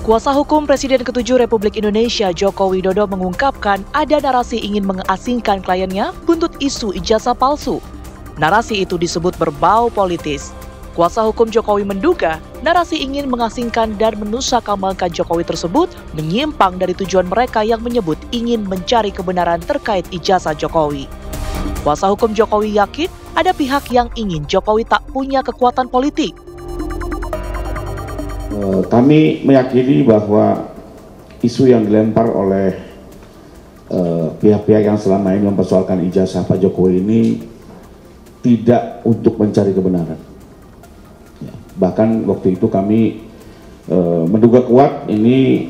Kuasa hukum Presiden ke-7 Republik Indonesia Joko Widodo mengungkapkan ada narasi ingin mengasingkan kliennya buntut isu ijazah palsu. Narasi itu disebut berbau politis. Kuasa hukum Jokowi menduga narasi ingin mengasingkan dan menusukkambangan Jokowi tersebut menyimpang dari tujuan mereka yang menyebut ingin mencari kebenaran terkait ijazah Jokowi. Kuasa hukum Jokowi yakin ada pihak yang ingin Jokowi tak punya kekuatan politik. Kami meyakini bahwa isu yang dilempar oleh pihak-pihak yang selama ini mempersoalkan ijazah Pak Jokowi ini tidak untuk mencari kebenaran. Bahkan waktu itu kami menduga kuat ini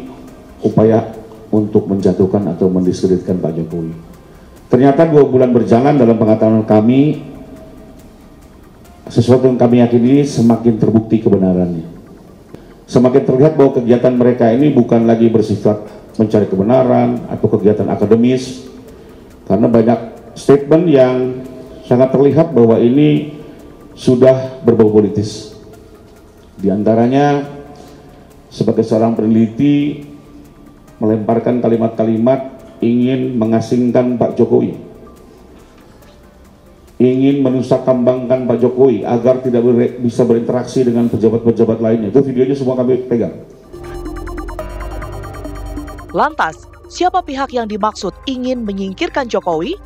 upaya untuk menjatuhkan atau mendiskreditkan Pak Jokowi. Ternyata 2 bulan berjalan dalam pengetahuan kami, sesuatu yang kami yakini semakin terbukti kebenarannya. Semakin terlihat bahwa kegiatan mereka ini bukan lagi bersifat mencari kebenaran atau kegiatan akademis, karena banyak statement yang sangat terlihat bahwa ini sudah berbau politis. Di antaranya, sebagai seorang peneliti, melemparkan kalimat-kalimat ingin mengasingkan Pak Jokowi, ingin menusukkambangan Pak Jokowi agar tidak bisa berinteraksi dengan pejabat-pejabat lainnya. Itu videonya semua kami pegang. Lantas, siapa pihak yang dimaksud ingin menyingkirkan Jokowi?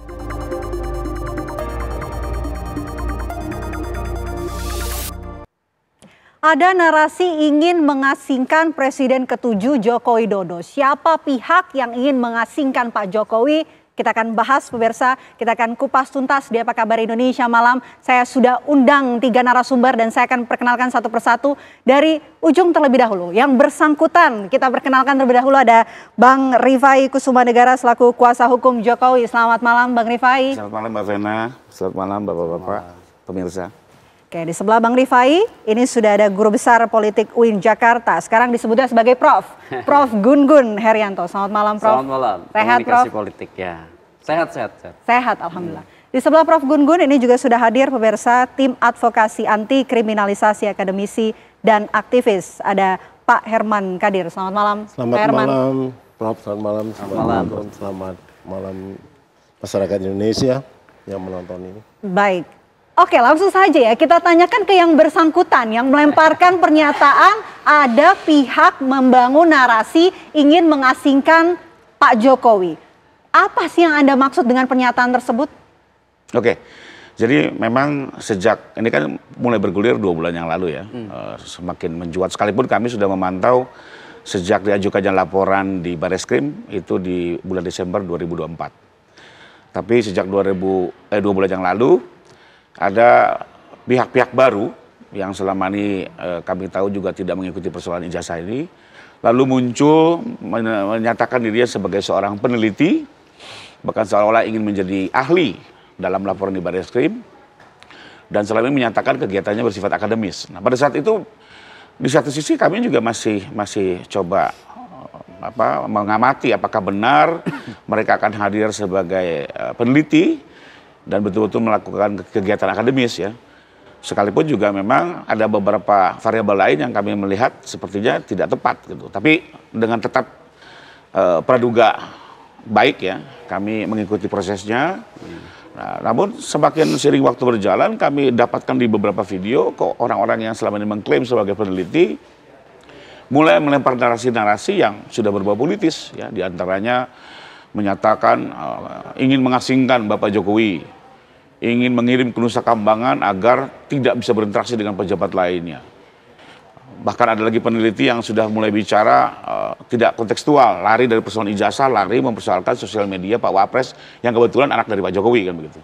Ada narasi ingin mengasingkan Presiden ke-7 Joko Widodo. Siapa pihak yang ingin mengasingkan Pak Jokowi? Kita akan bahas pemirsa, kita akan kupas tuntas di Apa Kabar Indonesia Malam. Saya sudah undang 3 narasumber dan saya akan perkenalkan satu persatu dari ujung terlebih dahulu. Yang bersangkutan, kita perkenalkan terlebih dahulu ada Bang Rifai Kusumanegara selaku kuasa hukum Jokowi. Selamat malam Bang Rifai. Selamat malam Mbak Vena, selamat malam Bapak-Bapak, pemirsa. Oke, di sebelah Bang Rifai, ini sudah ada Guru Besar Politik UIN Jakarta. Sekarang disebutnya sebagai Prof. Prof. Gun-Gun Herianto. Selamat malam Prof. Selamat malam. Sehat Komunikasi Prof? politik ya. Sehat. Sehat, Alhamdulillah. Di sebelah Prof. Gun-Gun ini juga sudah hadir pemirsa tim advokasi anti kriminalisasi akademisi dan aktivis. Ada Pak Herman Kadir. Selamat malam Selamat Pak Herman. malam Prof. Selamat malam. Selamat malam masyarakat Indonesia yang menonton ini. Baik. Oke, langsung saja ya kita tanyakan ke yang bersangkutan yang melemparkan pernyataan ada pihak membangun narasi ingin mengasingkan Pak Jokowi. Apa sih yang Anda maksud dengan pernyataan tersebut? Oke, jadi memang sejak ini kan mulai bergulir 2 bulan yang lalu ya, semakin mencuat, sekalipun kami sudah memantau sejak diajukannya laporan di Bareskrim itu di bulan Desember 2024. Tapi sejak 2 bulan yang lalu ada pihak-pihak baru yang selama ini kami tahu juga tidak mengikuti persoalan ijazah ini, lalu muncul menyatakan dirinya sebagai seorang peneliti, bahkan seolah-olah ingin menjadi ahli dalam laporan di Bareskrim, dan selama ini menyatakan kegiatannya bersifat akademis. Nah, pada saat itu di satu sisi kami juga masih coba mengamati apakah benar mereka akan hadir sebagai peneliti dan betul-betul melakukan kegiatan akademis ya. Sekalipun juga memang ada beberapa variabel lain yang kami melihat sepertinya tidak tepat gitu. Tapi dengan tetap praduga baik ya, kami mengikuti prosesnya. Nah, namun semakin sering waktu berjalan kami dapatkan di beberapa video kok orang-orang yang selama ini mengklaim sebagai peneliti mulai melempar narasi-narasi yang sudah berbau politis ya, diantaranya menyatakan ingin mengasingkan Bapak Jokowi, ingin mengirim kenusukkambangan agar tidak bisa berinteraksi dengan pejabat lainnya. Bahkan ada lagi peneliti yang sudah mulai bicara tidak kontekstual, lari dari persoalan ijazah, lari mempersoalkan sosial media Pak Wapres yang kebetulan anak dari Pak Jokowi kan begitu.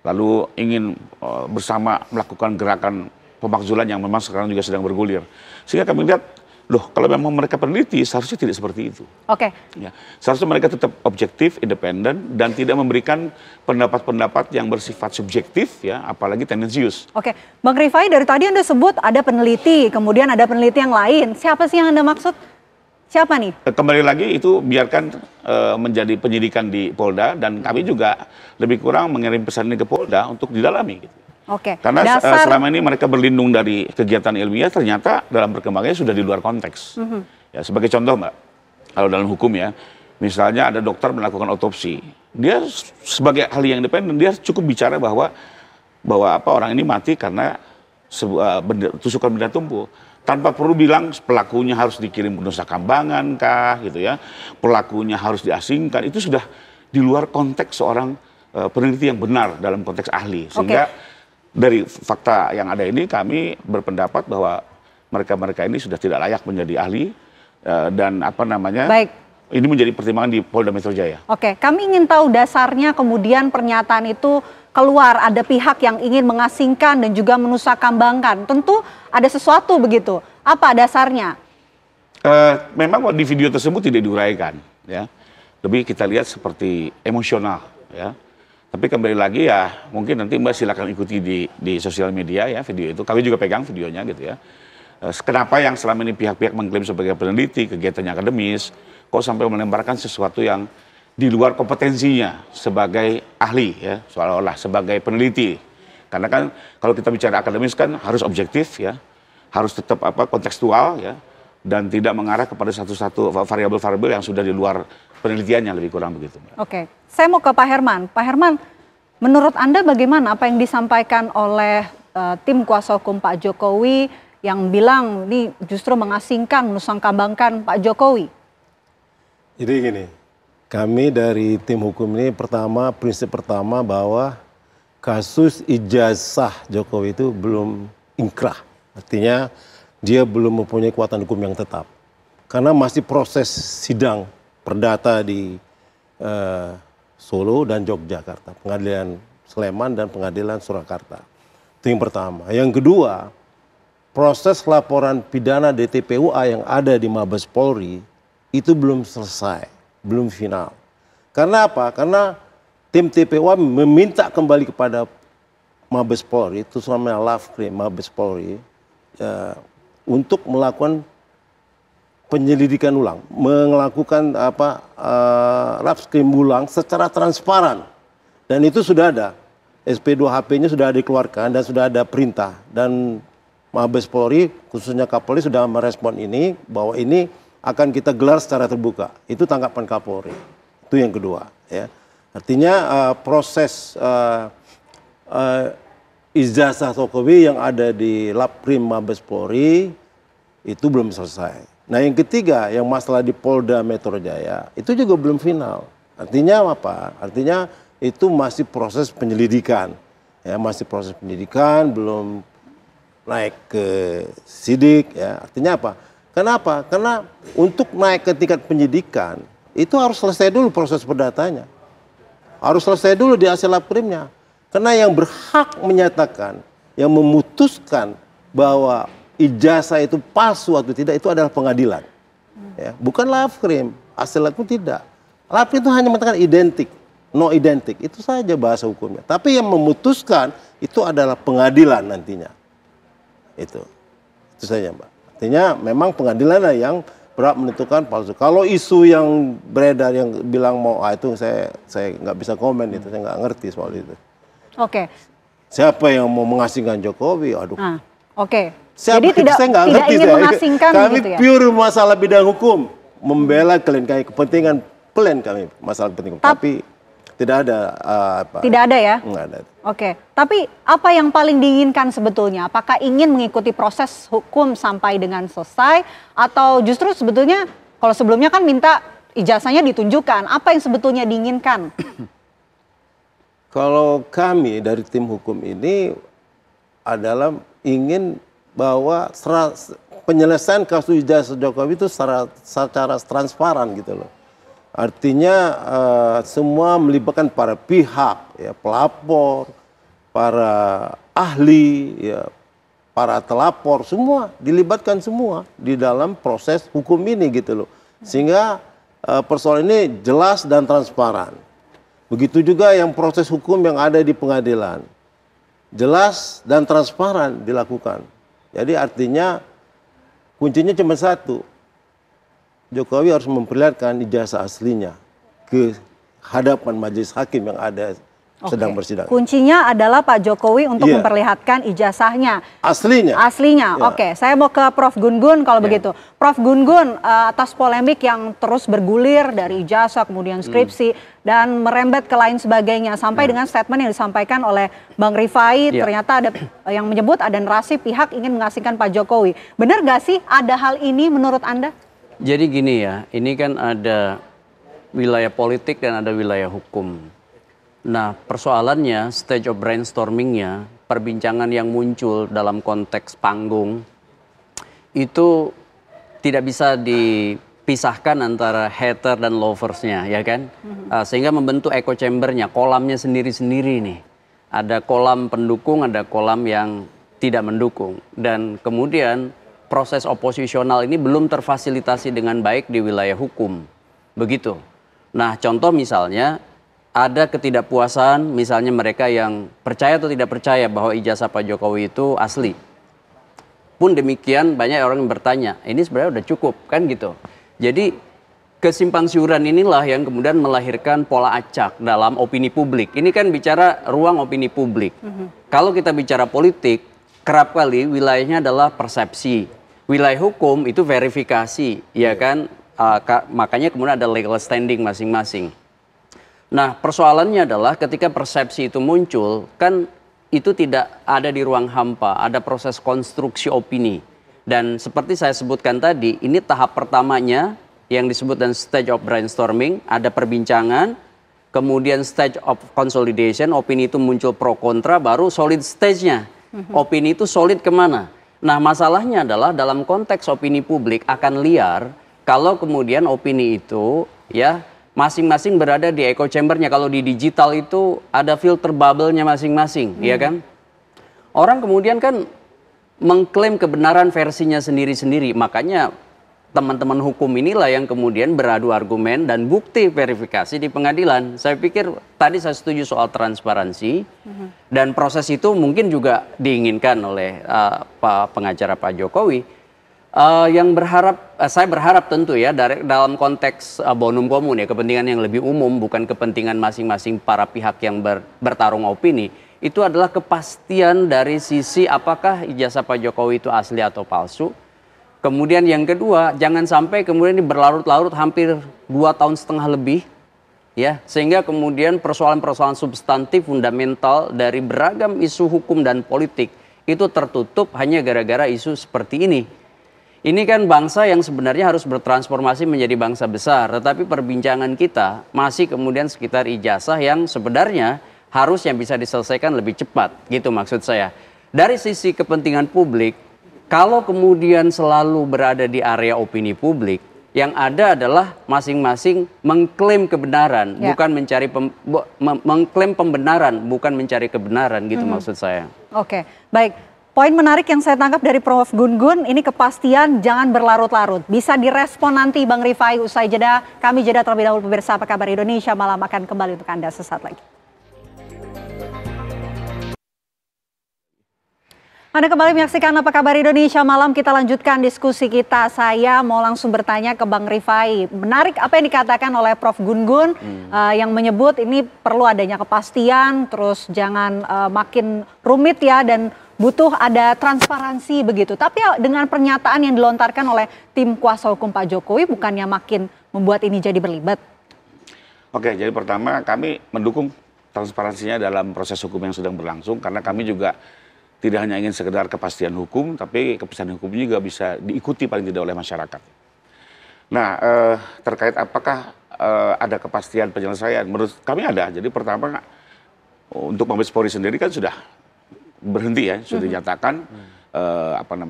Lalu ingin bersama melakukan gerakan pemakzulan yang memang sekarang juga sedang bergulir. Sehingga kami lihat, loh, kalau memang mereka peneliti, seharusnya tidak seperti itu. Oke. Ya, seharusnya mereka tetap objektif, independen, dan tidak memberikan pendapat-pendapat yang bersifat subjektif, ya, apalagi tendensius. Oke, Bang Rifai, dari tadi Anda sebut ada peneliti, kemudian ada peneliti yang lain. Siapa sih yang Anda maksud? Siapa nih? Kembali lagi itu biarkan menjadi penyidikan di Polda, dan kami juga lebih kurang mengirim pesan ini ke Polda untuk didalami. Gitu. Oke. Karena selama ini mereka berlindung dari kegiatan ilmiah, ternyata dalam perkembangannya sudah di luar konteks. Ya, sebagai contoh Mbak, kalau dalam hukum ya, misalnya ada dokter melakukan otopsi, dia sebagai ahli yang independen, dia cukup bicara bahwa orang ini mati karena tusukan benda tumpul, tanpa perlu bilang pelakunya harus dikirim ke Nusa Kambangan kah, gitu ya, pelakunya harus diasingkan. Itu sudah di luar konteks seorang peneliti yang benar dalam konteks ahli. Sehingga dari fakta yang ada ini kami berpendapat bahwa mereka ini sudah tidak layak menjadi ahli. Dan Baik. ini menjadi pertimbangan di Polda Metro Jaya. Oke, kami ingin tahu dasarnya kemudian pernyataan itu keluar, ada pihak yang ingin mengasingkan dan juga menusakambangkan. Tentu ada sesuatu begitu. Apa dasarnya? Memang di video tersebut tidak diuraikan, ya. Lebih kita lihat seperti emosional, ya. Tapi kembali lagi ya, mungkin nanti Mbak silakan ikuti di sosial media ya video itu. Kami juga pegang videonya gitu ya. Kenapa yang selama ini pihak-pihak mengklaim sebagai peneliti, kegiatannya akademis, kok sampai melemparkan sesuatu yang di luar kompetensinya sebagai ahli, ya, seolah-olah sebagai peneliti. Karena kan kalau kita bicara akademis kan harus objektif, ya, harus tetap kontekstual, ya, dan tidak mengarah kepada satu-satu variabel-variabel yang sudah di luar penelitiannya, lebih kurang begitu. Oke, saya mau ke Pak Herman. Pak Herman, menurut Anda bagaimana apa yang disampaikan oleh tim kuasa hukum Pak Jokowi yang bilang ini justru mengasingkan, menusangkambangkan Pak Jokowi? Jadi gini, kami dari tim hukum ini prinsip pertama bahwa kasus ijazah Jokowi itu belum inkrah. Artinya dia belum mempunyai kekuatan hukum yang tetap. Karena masih proses sidang perdata di Solo dan Yogyakarta. Pengadilan Sleman dan pengadilan Surakarta. Itu yang pertama. Yang kedua, proses laporan pidana DTPUA yang ada di Mabes Polri itu belum selesai, belum final. Karena apa? Karena tim TPUA meminta kembali kepada Mabes Polri, itu namanya Lavkrim Mabes Polri, untuk melakukan penyelidikan ulang, melakukan Lavkrim ulang secara transparan. Dan itu sudah ada, SP2HP-nya sudah dikeluarkan dan sudah ada perintah. Dan Mabes Polri, khususnya Kapolri sudah merespon ini, bahwa ini akan kita gelar secara terbuka. Itu tanggapan Kapolri. Itu yang kedua. Ya. Artinya proses ijazah Jokowi yang ada di Laprim Mabes Polri itu belum selesai. Nah yang ketiga, yang masalah di Polda Metro Jaya, itu juga belum final. Artinya apa? Artinya itu masih proses penyelidikan. Ya, masih proses penyelidikan, belum naik ke sidik, ya. Artinya apa? Kenapa? Karena untuk naik ke tingkat penyidikan itu harus selesai dulu proses perdatanya, harus selesai dulu di hasil laprimnya. Karena yang berhak menyatakan, yang memutuskan bahwa ijazah itu palsu atau tidak itu adalah pengadilan, ya. Bukan Lavkrim, hasil laprim tidak. Lavkrim itu hanya mengatakan identik, no identik, itu saja bahasa hukumnya. Tapi yang memutuskan itu adalah pengadilan nantinya. Itu saja Mbak. Artinya memang pengadilan yang berhak menentukan palsu. Kalau isu yang beredar yang bilang mau itu saya nggak bisa komen itu, saya nggak ngerti soal itu. Oke. Siapa yang mau mengasingkan Jokowi? Aduh. Oke. Jadi tidak ingin mengasingkan kami gitu ya? Pure masalah bidang hukum, membela klien kami, kepentingan klien kami, masalah kepentingan. Tapi tidak ada Tidak ada ya? Nggak ada. Oke, tapi apa yang paling diinginkan sebetulnya? Apakah ingin mengikuti proses hukum sampai dengan selesai? Atau justru sebetulnya kalau sebelumnya kan minta ijazahnya ditunjukkan. Apa yang sebetulnya diinginkan? Kalau kami dari tim hukum ini adalah ingin bahwa penyelesaian kasus ijazah Jokowi itu secara transparan gitu loh. Artinya semua melibatkan para pihak, ya, pelapor, para ahli, ya, para telapor, semua dilibatkan semua di dalam proses hukum ini gitu loh. Sehingga persoalan ini jelas dan transparan. Begitu juga yang proses hukum yang ada di pengadilan, jelas dan transparan dilakukan. Jadi artinya kuncinya cuma satu. Jokowi harus memperlihatkan ijazah aslinya ke hadapan majelis hakim yang ada sedang bersidang. Kuncinya adalah Pak Jokowi untuk memperlihatkan ijazahnya. Aslinya. Aslinya. Oke, saya mau ke Prof. Gun-Gun kalau begitu. Prof. Gun-Gun, atas polemik yang terus bergulir dari ijazah, kemudian skripsi, dan merembet ke lain sebagainya. Sampai dengan statement yang disampaikan oleh Bang Rifai, ternyata ada yang menyebut ada narasi pihak ingin mengasingkan Pak Jokowi. Benar gak sih ada hal ini menurut Anda? Jadi gini ya, ini kan ada wilayah politik dan ada wilayah hukum. Nah, persoalannya stage of brainstormingnya, perbincangan yang muncul dalam konteks panggung itu tidak bisa dipisahkan antara hater dan loversnya, ya kan? Sehingga membentuk echo chambernya, kolamnya sendiri-sendiri nih. Ada kolam pendukung, ada kolam yang tidak mendukung. Dan kemudian proses oposisional ini belum terfasilitasi dengan baik di wilayah hukum. Begitu. Nah, contoh misalnya ada ketidakpuasan, misalnya mereka yang percaya atau tidak percaya bahwa ijazah Pak Jokowi itu asli. Pun demikian banyak orang yang bertanya, ini sebenarnya udah cukup kan gitu. Jadi kesimpang siuran inilah yang kemudian melahirkan pola acak dalam opini publik. Ini kan bicara ruang opini publik. Kalau kita bicara politik, kerap kali wilayahnya adalah persepsi. Wilayah hukum itu verifikasi, ya kan? Makanya kemudian ada legal standing masing-masing. Nah, persoalannya adalah ketika persepsi itu muncul, kan itu tidak ada di ruang hampa, ada proses konstruksi opini. Dan seperti saya sebutkan tadi, ini tahap pertamanya yang disebut dan stage of brainstorming, ada perbincangan, kemudian stage of consolidation, opini itu muncul pro kontra, baru solid stage-nya. Opini itu solid kemana? Nah, masalahnya adalah dalam konteks opini publik akan liar kalau kemudian opini itu ya masing-masing berada di echo chambernya. Kalau di digital itu ada filter bubble-nya masing-masing, ya kan? Orang kemudian kan mengklaim kebenaran versinya sendiri-sendiri. Makanya teman-teman hukum inilah yang kemudian beradu argumen dan bukti verifikasi di pengadilan. Saya pikir tadi saya setuju soal transparansi dan proses itu mungkin juga diinginkan oleh pengacara Pak Jokowi. Saya berharap tentu ya dalam konteks bonum komun ya, kepentingan yang lebih umum, bukan kepentingan masing-masing para pihak yang bertarung opini, itu adalah kepastian dari sisi apakah ijazah Pak Jokowi itu asli atau palsu. Kemudian yang kedua, jangan sampai kemudian ini berlarut-larut hampir 2,5 tahun lebih, ya, sehingga kemudian persoalan-persoalan substantif fundamental dari beragam isu hukum dan politik itu tertutup hanya gara-gara isu seperti ini. Ini kan bangsa yang sebenarnya harus bertransformasi menjadi bangsa besar, tetapi perbincangan kita masih kemudian sekitar ijazah yang sebenarnya harusnya bisa diselesaikan lebih cepat, gitu maksud saya. Dari sisi kepentingan publik, kalau kemudian selalu berada di area opini publik, yang ada adalah masing-masing mengklaim kebenaran, bukan mencari mengklaim pembenaran, bukan mencari kebenaran, gitu maksud saya. Oke, baik. Poin menarik yang saya tangkap dari Prof. Gun-Gun, ini kepastian jangan berlarut-larut. Bisa direspon nanti Bang Rifai usai jeda. Kami jeda terlebih dahulu pemirsa Apa Kabar Indonesia Malam akan kembali untuk Anda sesaat lagi. Anda kembali menyaksikan Apa Kabar Indonesia Malam, kita lanjutkan diskusi kita. Saya mau langsung bertanya ke Bang Rifai. Menarik apa yang dikatakan oleh Prof. Gun-Gun yang menyebut ini perlu adanya kepastian, terus jangan makin rumit ya, dan butuh ada transparansi begitu. Tapi dengan pernyataan yang dilontarkan oleh tim kuasa hukum Pak Jokowi, bukannya makin membuat ini jadi berlibat? Oke, jadi pertama kami mendukung transparansinya dalam proses hukum yang sedang berlangsung, karena kami juga tidak hanya ingin sekedar kepastian hukum, tapi kepastian hukum juga bisa diikuti paling tidak oleh masyarakat. Nah, terkait apakah ada kepastian penyelesaian, menurut kami ada. Jadi pertama, untuk Mabes Polri sendiri kan sudah berhenti ya, sudah dinyatakan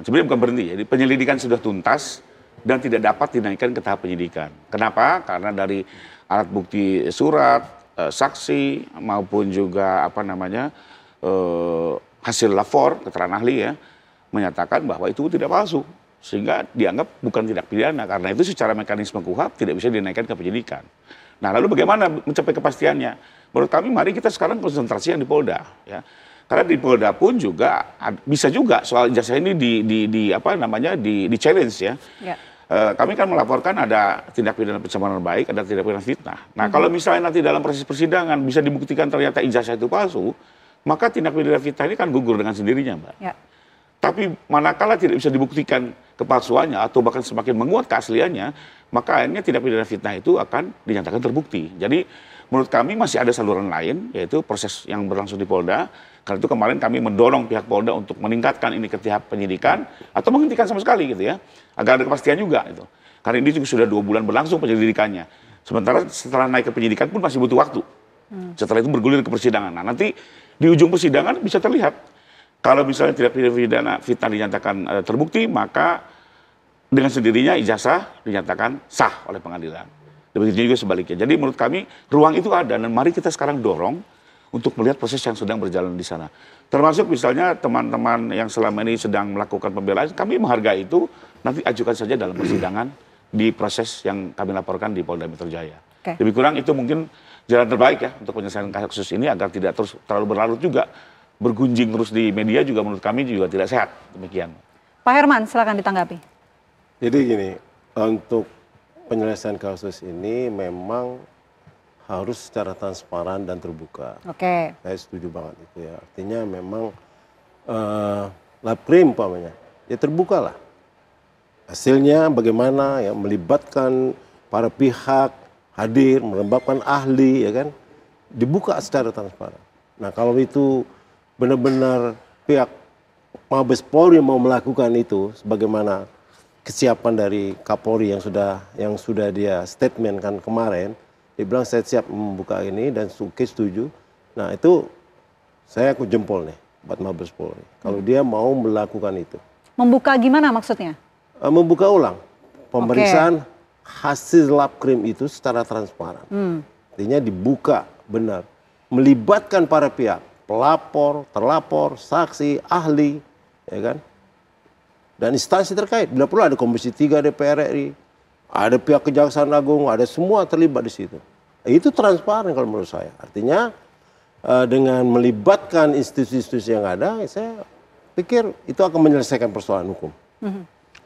sebenarnya bukan berhenti, jadi penyelidikan sudah tuntas dan tidak dapat dinaikkan ke tahap penyidikan. Kenapa? Karena dari alat bukti surat, saksi maupun juga hasil lapor keterangan ahli ya menyatakan bahwa itu tidak palsu, sehingga dianggap bukan tindak pidana. Karena itu secara mekanisme KUHP tidak bisa dinaikkan ke penyidikan. Nah, lalu bagaimana mencapai kepastiannya? Menurut kami mari kita sekarang konsentrasi yang di Polda ya. Karena di Polda pun juga bisa juga soal ijazah ini di challenge ya. kami kan melaporkan ada tindak pidana pencemaran baik, ada tindak pidana fitnah. Nah, kalau misalnya nanti dalam proses persidangan bisa dibuktikan ternyata ijazah itu palsu, maka tindak pidana fitnah ini kan gugur dengan sendirinya, Mbak. Ya. Tapi manakala tidak bisa dibuktikan kepalsuannya atau bahkan semakin menguat keasliannya, maka akhirnya tindak pidana fitnah itu akan dinyatakan terbukti. Jadi menurut kami masih ada saluran lain, yaitu proses yang berlangsung di Polda. Karena itu kemarin kami mendorong pihak Polda untuk meningkatkan ini ke tahap penyidikan atau menghentikan sama sekali gitu ya, agar ada kepastian juga itu. Karena ini juga sudah 2 bulan berlangsung penyelidikannya. Sementara setelah naik ke penyidikan pun masih butuh waktu. Setelah itu bergulir ke persidangan. Nah, nanti di ujung persidangan bisa terlihat kalau misalnya tidak pidana fitnah dinyatakan terbukti, maka dengan sendirinya ijazah dinyatakan sah oleh pengadilan. Demikian juga sebaliknya. Jadi menurut kami ruang itu ada dan mari kita sekarang dorong untuk melihat proses yang sedang berjalan di sana. Termasuk misalnya teman-teman yang selama ini sedang melakukan pembelaan, kami menghargai itu, nanti ajukan saja dalam persidangan di proses yang kami laporkan di Polda Metro Jaya. Oke. Lebih kurang itu mungkin jalan terbaik ya untuk penyelesaian kasus ini agar tidak terus terlalu berlarut juga. Bergunjing terus di media juga menurut kami juga tidak sehat. Demikian. Pak Herman, silakan ditanggapi. Jadi gini, untuk penyelesaian kasus ini memang harus secara transparan dan terbuka. Oke. Saya setuju banget itu ya. Artinya memang Laprim umpamanya, ya terbuka lah. Hasilnya bagaimana ya, melibatkan para pihak hadir, melibatkan ahli ya kan, dibuka secara transparan. Nah kalau itu benar-benar pihak Mabes Polri mau melakukan itu, sebagaimana kesiapan dari Kapolri yang sudah dia statement kan kemarin, dia bilang saya siap membuka ini dan setuju. Nah itu saya aku jempol nih buat Mabes Polri. Kalau dia mau melakukan itu. Membuka gimana maksudnya? Membuka ulang pemeriksaan hasil Laprim itu secara transparan. Artinya dibuka benar. Melibatkan para pihak, pelapor, terlapor, saksi, ahli, ya kan? Dan instansi terkait. Bila perlu ada Komisi 3 DPR RI, ada pihak Kejaksaan Agung, ada semua terlibat di situ. Itu transparan kalau menurut saya. Artinya dengan melibatkan institusi-institusi yang ada, saya pikir itu akan menyelesaikan persoalan hukum.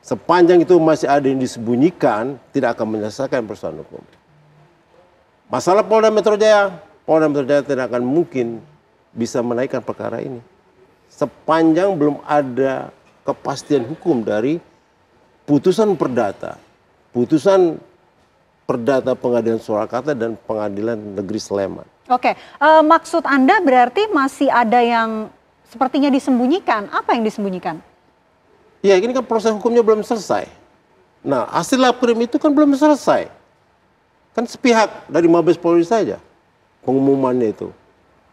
Sepanjang itu masih ada yang disembunyikan, tidak akan menyelesaikan persoalan hukum. Masalah Polda Metro Jaya tidak akan mungkin bisa menaikkan perkara ini. Sepanjang belum ada kepastian hukum dari putusan perdata Pengadilan Surakarta dan Pengadilan Negeri Sleman. Oke, maksud Anda berarti masih ada yang sepertinya disembunyikan. Apa yang disembunyikan? Ya, ini kan proses hukumnya belum selesai. Nah, hasil Laprim itu kan belum selesai. Kan sepihak dari Mabes Polri saja pengumumannya itu.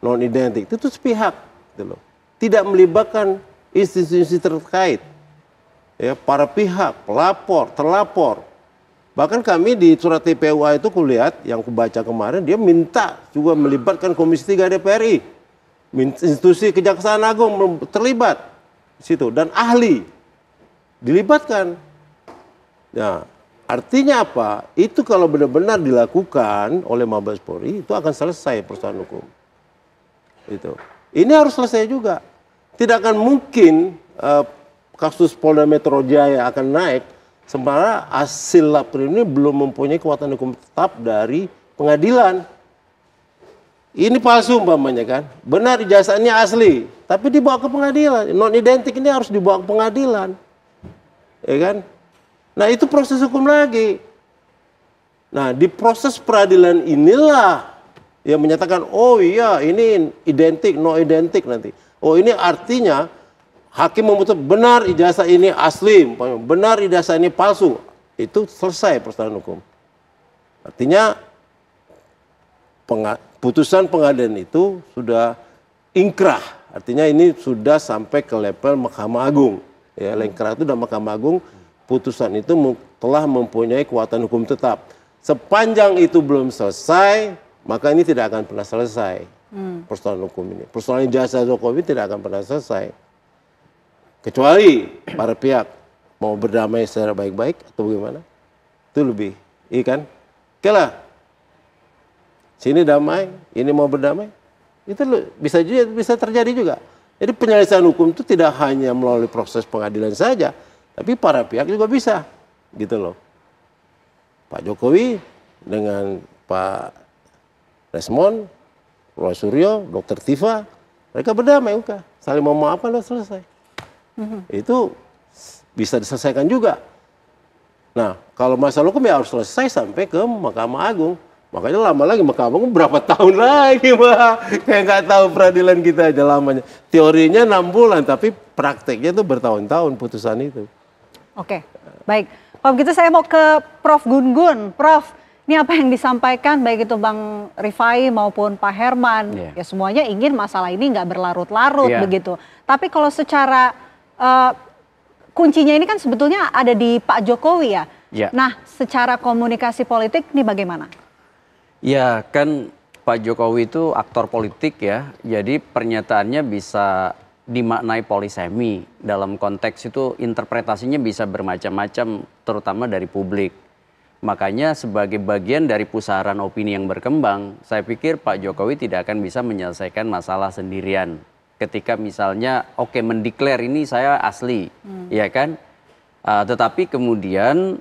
Non identik itu sepihak gitu loh. Tidak melibatkan institusi terkait. Ya, para pihak, pelapor, terlapor. Bahkan kami di surat TPUA itu kulihat yang kubaca kemarin, dia minta juga melibatkan Komisi 3 DPR RI. Institusi Kejaksaan Agung terlibat di situ dan ahli dilibatkan. Ya, artinya apa? Itu kalau benar-benar dilakukan oleh Mabes Polri itu akan selesai persoalan hukum. Itu. Ini harus selesai juga. Tidak akan mungkin kasus Polda Metro Jaya akan naik sementara hasil Laprim ini belum mempunyai kekuatan hukum tetap dari pengadilan. Ini palsu umpamanya kan. Benar ijazahnya asli, tapi dibawa ke pengadilan. Non identik ini harus dibawa ke pengadilan. Ya kan? Nah, itu proses hukum lagi. Nah, di proses peradilan inilah yang menyatakan, oh iya ini identik, no identik nanti. Oh ini artinya hakim memutuskan benar ijazah ini asli, benar ijazah ini palsu. Itu selesai persoalan hukum. Artinya putusan pengadilan itu sudah ingkrah. Artinya ini sudah sampai ke level Mahkamah Agung. Ya, ingkrah itu dan Mahkamah Agung putusan itu telah mempunyai kekuatan hukum tetap. Sepanjang itu belum selesai, maka ini tidak akan pernah selesai persoalan hukum ini. Persoalan ijazah Jokowi tidak akan pernah selesai. Kecuali para pihak mau berdamai secara baik-baik atau bagaimana. Itu lebih, iya kan? Oke lah. Sini damai, ini mau berdamai. Itu bisa terjadi juga. Jadi penyelesaian hukum itu tidak hanya melalui proses pengadilan saja, tapi para pihak juga bisa gitu loh. Pak Jokowi dengan Pak Desmond, Roy Suryo, Dr. Tifa, mereka berdamai udah, saling memaafkan dan selesai. Itu bisa diselesaikan juga. Nah, kalau masalah hukum ya harus selesai sampai ke Mahkamah Agung. Makanya lama lagi Mahkamah Agung berapa tahun lagi, Pak. Kayak nggak tahu peradilan kita aja lamanya. Teorinya 6 bulan, tapi prakteknya itu bertahun-tahun putusan itu. Oke, baik. Kalau begitu saya mau ke Prof. Gun-Gun. Prof, ini apa yang disampaikan baik itu Bang Rifai maupun Pak Herman. Ya semuanya ingin masalah ini nggak berlarut-larut begitu. Tapi kalau secara kuncinya ini kan sebetulnya ada di Pak Jokowi ya. Nah, secara komunikasi politik ini bagaimana? Ya kan Pak Jokowi itu aktor politik ya, jadi pernyataannya bisa dimaknai polisemi. Dalam konteks itu interpretasinya bisa bermacam-macam, terutama dari publik. Makanya sebagai bagian dari pusaran opini yang berkembang, saya pikir Pak Jokowi tidak akan bisa menyelesaikan masalah sendirian. Ketika misalnya oke mendeklar ini saya asli, ya kan? Tetapi kemudian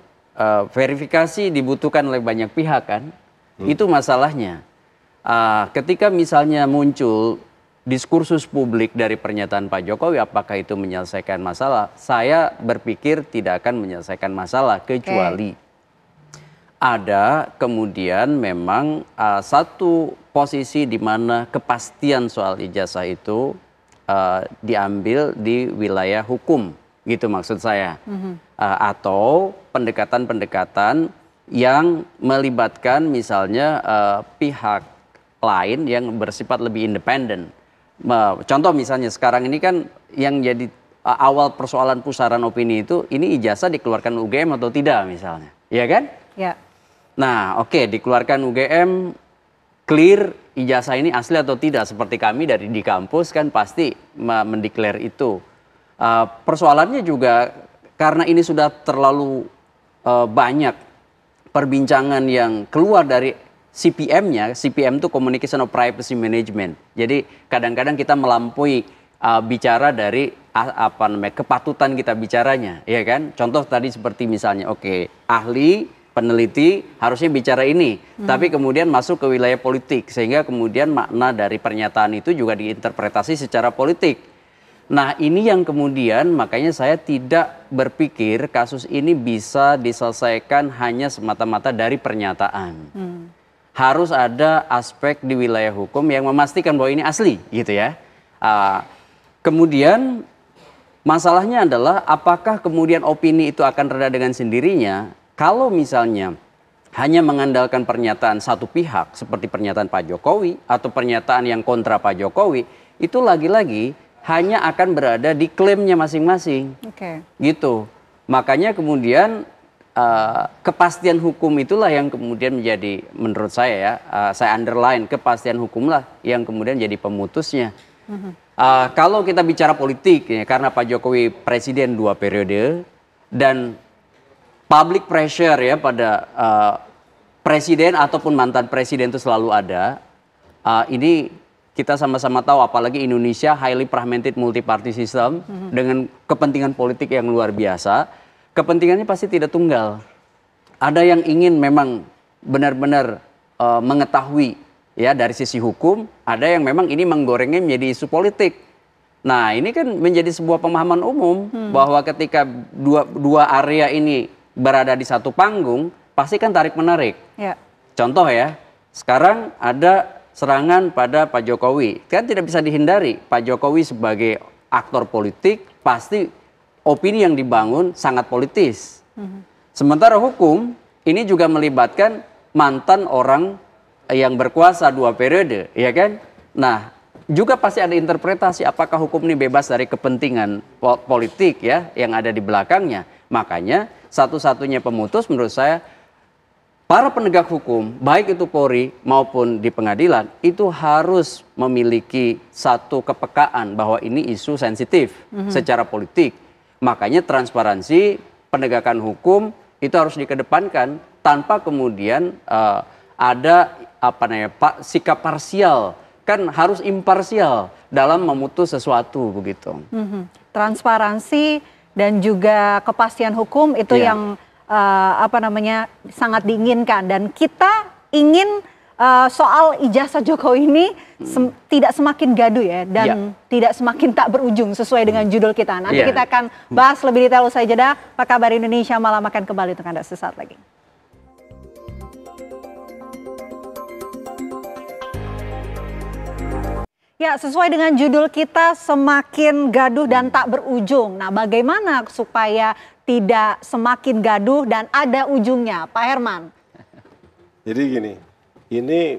verifikasi dibutuhkan oleh banyak pihak kan? Itu masalahnya. Ketika misalnya muncul diskursus publik dari pernyataan Pak Jokowi, apakah itu menyelesaikan masalah? Saya berpikir tidak akan menyelesaikan masalah, kecuali ada kemudian memang satu posisi di mana kepastian soal ijazah itu diambil di wilayah hukum, gitu maksud saya. Atau pendekatan-pendekatan yang melibatkan misalnya pihak lain yang bersifat lebih independen. Contoh misalnya sekarang ini kan yang jadi awal persoalan pusaran opini itu, ini ijazah dikeluarkan UGM atau tidak misalnya, ya kan? Ya. Nah, oke, dikeluarkan UGM, clear ijazah ini asli atau tidak, seperti kami dari di kampus kan pasti mendeklar itu. Persoalannya juga karena ini sudah terlalu banyak perbincangan yang keluar dari CPM-nya. CPM itu Communication of Privacy Management. Jadi kadang-kadang kita melampaui bicara dari kepatutan kita bicaranya, ya kan? Contoh tadi seperti misalnya, oke, ahli, peneliti harusnya bicara ini, tapi kemudian masuk ke wilayah politik, sehingga kemudian makna dari pernyataan itu juga diinterpretasi secara politik. Nah, ini yang kemudian makanya saya tidak berpikir kasus ini bisa diselesaikan hanya semata-mata dari pernyataan. Harus ada aspek di wilayah hukum yang memastikan bahwa ini asli, gitu ya. Kemudian masalahnya adalah apakah kemudian opini itu akan reda dengan sendirinya kalau misalnya hanya mengandalkan pernyataan satu pihak seperti pernyataan Pak Jokowi atau pernyataan yang kontra Pak Jokowi, itu lagi-lagi hanya akan berada di klaimnya masing-masing, gitu. Makanya kemudian kepastian hukum itulah yang kemudian menjadi, menurut saya ya, saya underline, kepastian hukumlah yang kemudian jadi pemutusnya. Kalau kita bicara politik, ya, karena Pak Jokowi presiden 2 periode dan public pressure ya pada presiden ataupun mantan presiden itu selalu ada. Ini kita sama-sama tahu, apalagi Indonesia highly fragmented multi-party system dengan kepentingan politik yang luar biasa. Kepentingannya pasti tidak tunggal. Ada yang ingin memang benar-benar mengetahui ya dari sisi hukum, ada yang memang ini menggorengnya menjadi isu politik. Nah, ini kan menjadi sebuah pemahaman umum bahwa ketika dua area ini berada di satu panggung, pasti kan tarik-menarik. Contoh ya, sekarang ada serangan pada Pak Jokowi, kan tidak bisa dihindari. Pak Jokowi sebagai aktor politik pasti opini yang dibangun sangat politis. Sementara hukum ini juga melibatkan mantan orang yang berkuasa 2 periode, ya kan? Nah, juga pasti ada interpretasi apakah hukum ini bebas dari kepentingan politik ya yang ada di belakangnya. Makanya satu-satunya pemutus menurut saya, para penegak hukum, baik itu Polri maupun di pengadilan, itu harus memiliki satu kepekaan bahwa ini isu sensitif secara politik. Makanya transparansi penegakan hukum itu harus dikedepankan tanpa kemudian ada sikap parsial, kan harus imparsial dalam memutus sesuatu begitu. Transparansi dan juga kepastian hukum itu yang sangat diinginkan, dan kita ingin soal ijazah Jokowi ini tidak semakin gaduh ya, dan tidak semakin tak berujung sesuai dengan judul kita. Nanti kita akan bahas lebih detail usai jeda. Apa kabar Indonesia Malam akan kembali untuk Anda sesaat lagi. Ya, sesuai dengan judul kita, semakin gaduh dan tak berujung. Nah, bagaimana supaya tidak semakin gaduh dan ada ujungnya, Pak Herman? Jadi gini, ini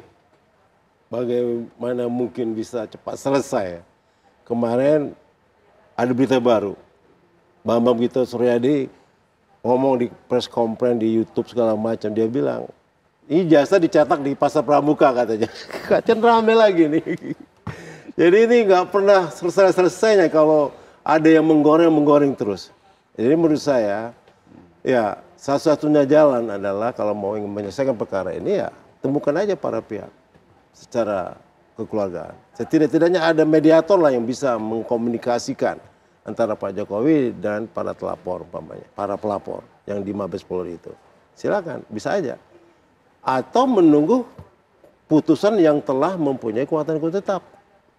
bagaimana mungkin bisa cepat selesai. Kemarin ada berita baru, Bambang Gito Suryadi ngomong di press conference di YouTube segala macam, dia bilang, ini jasa dicetak di Pasar Pramuka katanya. Kan rame lagi nih. Jadi ini nggak pernah selesai-selesainya kalau ada yang menggoreng terus. Jadi menurut saya, ya satu-satunya jalan adalah kalau mau ingin menyelesaikan perkara ini, ya temukan aja para pihak secara kekeluargaan. Setidak-tidaknya ada mediator lah yang bisa mengkomunikasikan antara Pak Jokowi dan para pelapor, para pelapor yang di Mabes Polri itu. Silakan, bisa aja. Atau menunggu putusan yang telah mempunyai kekuatan hukum tetap.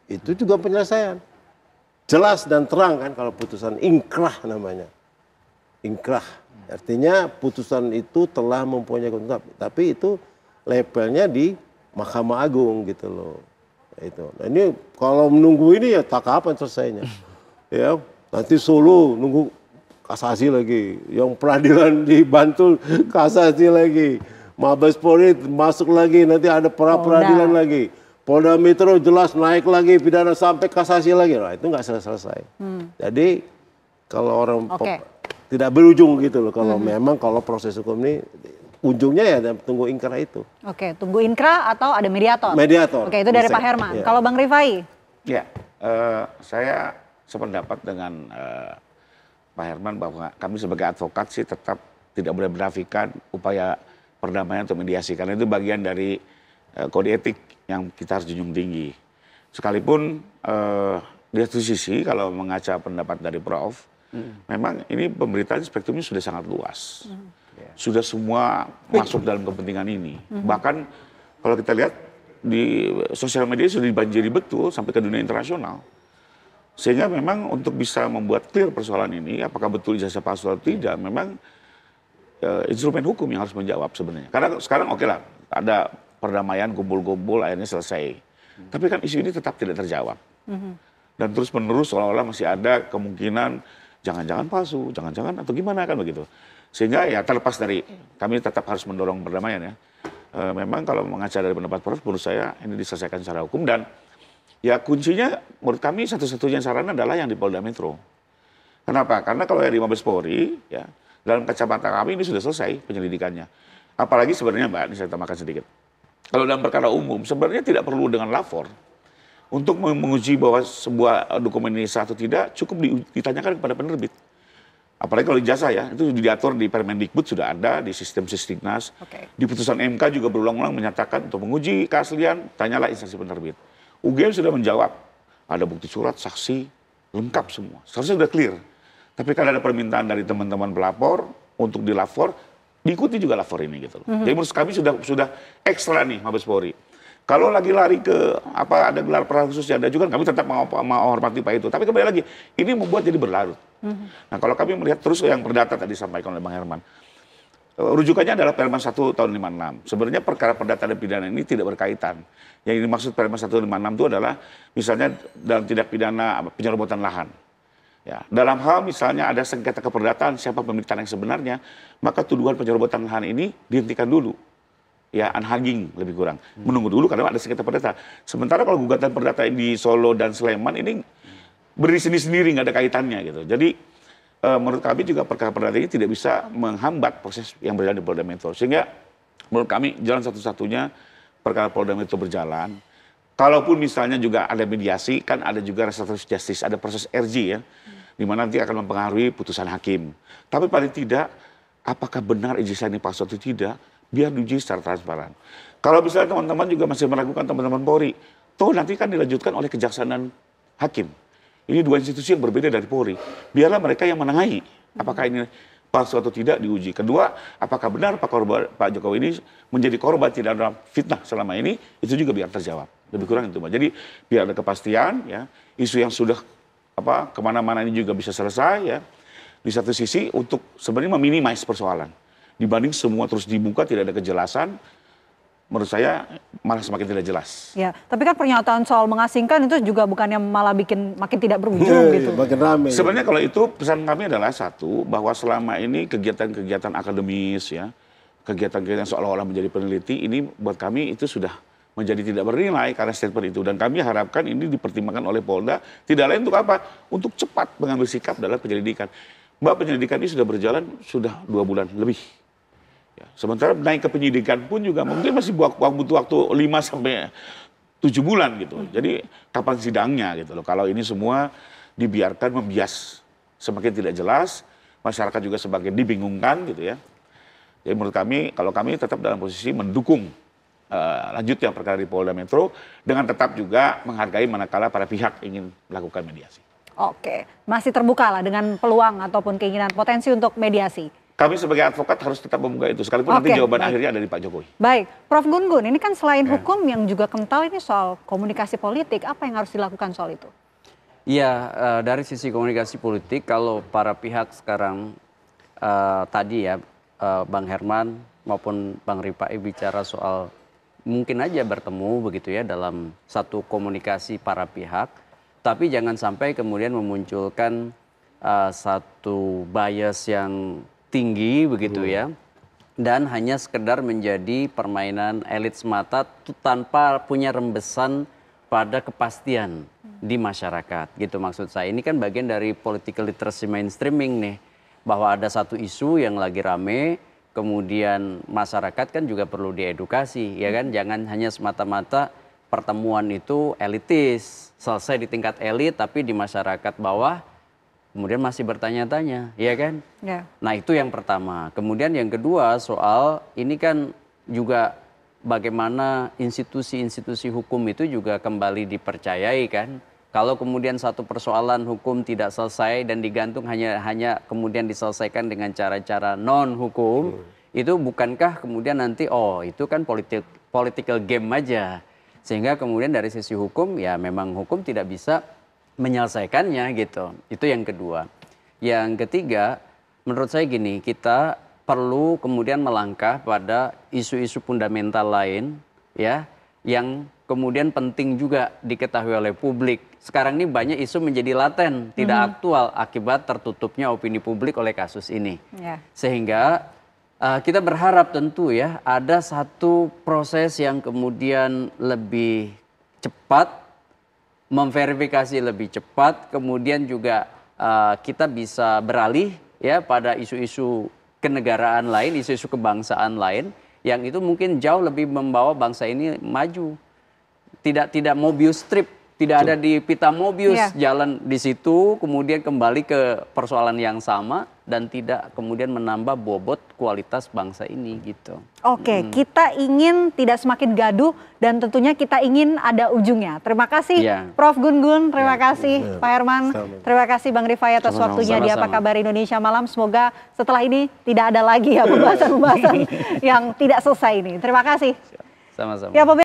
Itu juga penyelesaian. Jelas dan terang kan kalau putusan inkrah namanya. Inkrah. Artinya putusan itu telah mempunyai kekuatan tetap. Tapi itu levelnya di Mahkamah Agung gitu loh. Itu. Nah ini kalau menunggu ini ya tak kapan selesainya. Ya, nanti Solo nunggu kasasi lagi. Yang peradilan di Bantul kasasi lagi. Mabes Polri masuk lagi, nanti ada peradilan lagi. Polda Metro jelas naik lagi, pidana sampai kasasi lagi. Nah, itu nggak selesai. Jadi kalau orang tidak berujung gitu loh. Kalau memang kalau proses hukum ini ujungnya ya tunggu inkrah itu. Oke, tunggu inkrah atau ada mediator. Mediator. Oke, itu dari Pak Herman. Ya. Kalau Bang Rifai? Ya, saya sependapat dengan Pak Herman bahwa kami sebagai advokat sih tetap tidak boleh menafikan upaya perdamaian atau mediasi, karena itu bagian dari kode etik yang kita harus junjung tinggi. Sekalipun di satu sisi kalau mengaca pendapat dari Prof, memang ini pemberitaan spektrumnya sudah sangat luas. Sudah semua masuk dalam kepentingan ini. Bahkan kalau kita lihat di sosial media sudah dibanjiri betul sampai ke dunia internasional. Sehingga memang untuk bisa membuat clear persoalan ini, apakah betul ijazah palsu atau tidak, memang instrumen hukum yang harus menjawab sebenarnya. Karena sekarang oke lah, ada perdamaian, kumpul-kumpul, akhirnya selesai. Tapi kan isu ini tetap tidak terjawab. Dan terus-menerus seolah-olah masih ada kemungkinan jangan-jangan palsu, jangan-jangan atau gimana kan begitu. Sehingga ya terlepas dari, kami tetap harus mendorong perdamaian ya. Memang kalau mengaca dari pendapat Prof, menurut saya ini diselesaikan secara hukum, dan ya kuncinya menurut kami satu-satunya saran adalah yang di Polda Metro. Kenapa? Karena kalau yang di Mabes Polri, ya dalam kacamata kami ini sudah selesai penyelidikannya. Apalagi sebenarnya Mbak, ini saya tambahkan sedikit. Kalau dalam perkara umum, sebenarnya tidak perlu dengan lapor. Untuk menguji bahwa sebuah dokumen ini sah atau tidak, cukup ditanyakan kepada penerbit. Apalagi kalau ijazah ya, itu diatur di Permendikbud sudah ada, di sistem Sisdiknas. Di putusan MK juga berulang-ulang menyatakan untuk menguji keaslian, tanyalah instansi penerbit. UGM sudah menjawab, ada bukti surat, saksi, lengkap semua. Seharusnya sudah clear. Tapi kalau ada permintaan dari teman-teman pelapor untuk dilapor, diikuti juga lapor ini gitu loh. Jadi menurut kami sudah ekstra nih Mabes Polri. Kalau lagi lari ke ada gelar perkara khusus ada juga, kami tetap mau hormati Pak itu. Tapi kembali lagi, ini membuat jadi berlarut. Nah kalau kami melihat terus yang perdata tadi disampaikan oleh Bang Herman, rujukannya adalah Permen 1 tahun 56. Sebenarnya perkara perdata dan pidana ini tidak berkaitan. Yang dimaksud Permen 1 56 itu adalah misalnya dalam tindak pidana penyerobotan lahan. Ya, dalam hal misalnya ada sengketa keperdataan siapa pemilik tanah yang sebenarnya, maka tuduhan penyerobotan lahan ini dihentikan dulu. Ya, unhugging lebih kurang. Menunggu dulu karena ada sengketa perdata. Sementara kalau gugatan perdata di Solo dan Sleman ini berdiri sendiri nggak ada kaitannya gitu. Jadi menurut kami juga perkara perdata ini tidak bisa menghambat proses yang berjalan di Polda Metro. Sehingga menurut kami jalan satu-satunya perkara Polda Metro berjalan. Kalaupun misalnya juga ada mediasi, kan ada juga restoratif justice, ada proses RJ ya, di mana nanti akan mempengaruhi putusan hakim. Tapi paling tidak, apakah benar ijazah ini palsu atau tidak, biar diuji secara transparan. Kalau misalnya teman-teman juga masih meragukan teman-teman Polri, toh nanti kan dilanjutkan oleh Kejaksaan dan Hakim. Ini dua institusi yang berbeda dari Polri. Biarlah mereka yang menengahi apakah ini palsu atau tidak diuji. Kedua, apakah benar Pak Jokowi ini menjadi korban tidak dalam fitnah selama ini, itu juga biar terjawab. Lebih kurang itu, Mbak. Jadi biar ada kepastian, ya, isu yang sudah kemana-mana ini juga bisa selesai, ya. Di satu sisi untuk sebenarnya meminimais persoalan. Dibanding semua terus dibuka tidak ada kejelasan, menurut saya malah semakin tidak jelas. Ya, tapi kan pernyataan soal mengasingkan itu juga bukannya malah bikin makin tidak berujung gitu. Makin rame. Sebenarnya kalau itu pesan kami adalah satu, bahwa selama ini kegiatan-kegiatan akademis, ya, kegiatan-kegiatan seolah-olah menjadi peneliti, ini buat kami itu sudah menjadi tidak bernilai karena statement itu. Dan kami harapkan ini dipertimbangkan oleh Polda, tidak lain untuk apa? Untuk cepat mengambil sikap dalam penyelidikan. Mbak, penyelidikan ini sudah berjalan sudah 2 bulan lebih. Ya, sementara naik ke penyidikan pun juga mungkin masih butuh waktu 5 sampai 7 bulan gitu. Jadi kapan sidangnya gitu loh. Kalau ini semua dibiarkan membias, semakin tidak jelas, masyarakat juga semakin dibingungkan gitu ya. Jadi menurut kami, kalau kami tetap dalam posisi mendukung lanjutnya perkara di Polda Metro dengan tetap juga menghargai manakala para pihak ingin melakukan mediasi. Oke, masih terbuka lah dengan peluang ataupun keinginan potensi untuk mediasi. Kami sebagai advokat harus tetap membuka itu, sekalipun nanti jawaban akhirnya ada di Pak Jokowi. Baik, Prof Gun-Gun, ini kan selain hukum yang juga kental ini soal komunikasi politik, apa yang harus dilakukan soal itu? Iya, dari sisi komunikasi politik, kalau para pihak sekarang tadi ya, Bang Herman maupun Bang Rifai bicara soal mungkin aja bertemu begitu ya dalam satu komunikasi para pihak, tapi jangan sampai kemudian memunculkan satu bias yang tinggi begitu ya, dan hanya sekedar menjadi permainan elit semata tanpa punya rembesan pada kepastian di masyarakat gitu maksud saya. Ini kan bagian dari political literacy mainstreaming nih, bahwa ada satu isu yang lagi rame, kemudian masyarakat kan juga perlu diedukasi ya kan, jangan hanya semata-mata pertemuan itu elitis, selesai di tingkat elit tapi di masyarakat bawah kemudian masih bertanya-tanya, ya kan? Ya. Nah itu yang pertama. Kemudian yang kedua soal ini kan juga bagaimana institusi-institusi hukum itu juga kembali dipercayai kan. Kalau kemudian satu persoalan hukum tidak selesai dan digantung hanya kemudian diselesaikan dengan cara-cara non hukum, itu bukankah kemudian nanti itu kan political game aja. Sehingga kemudian dari sisi hukum ya memang hukum tidak bisa menyelesaikannya gitu. Itu yang kedua. Yang ketiga, menurut saya gini, kita perlu kemudian melangkah pada isu-isu fundamental lain ya yang kemudian penting juga diketahui oleh publik. Sekarang ini banyak isu menjadi laten, tidak aktual akibat tertutupnya opini publik oleh kasus ini. Sehingga kita berharap tentu ya ada satu proses yang kemudian lebih cepat, memverifikasi lebih cepat, kemudian juga kita bisa beralih ya pada isu-isu kenegaraan lain, isu-isu kebangsaan lain yang itu mungkin jauh lebih membawa bangsa ini maju. Tidak Mobius strip, tidak ada di pita Mobius jalan di situ, kemudian kembali ke persoalan yang sama dan tidak kemudian menambah bobot kualitas bangsa ini gitu. Oke, kita ingin tidak semakin gaduh dan tentunya kita ingin ada ujungnya. Terima kasih Prof Gun-Gun, terima kasih Pak Herman, terima kasih Bang Rifai atas waktunya di Apa Kabar Indonesia Malam. Semoga setelah ini tidak ada lagi ya pembahasan-pembahasan yang tidak selesai ini. Terima kasih. Sama-sama.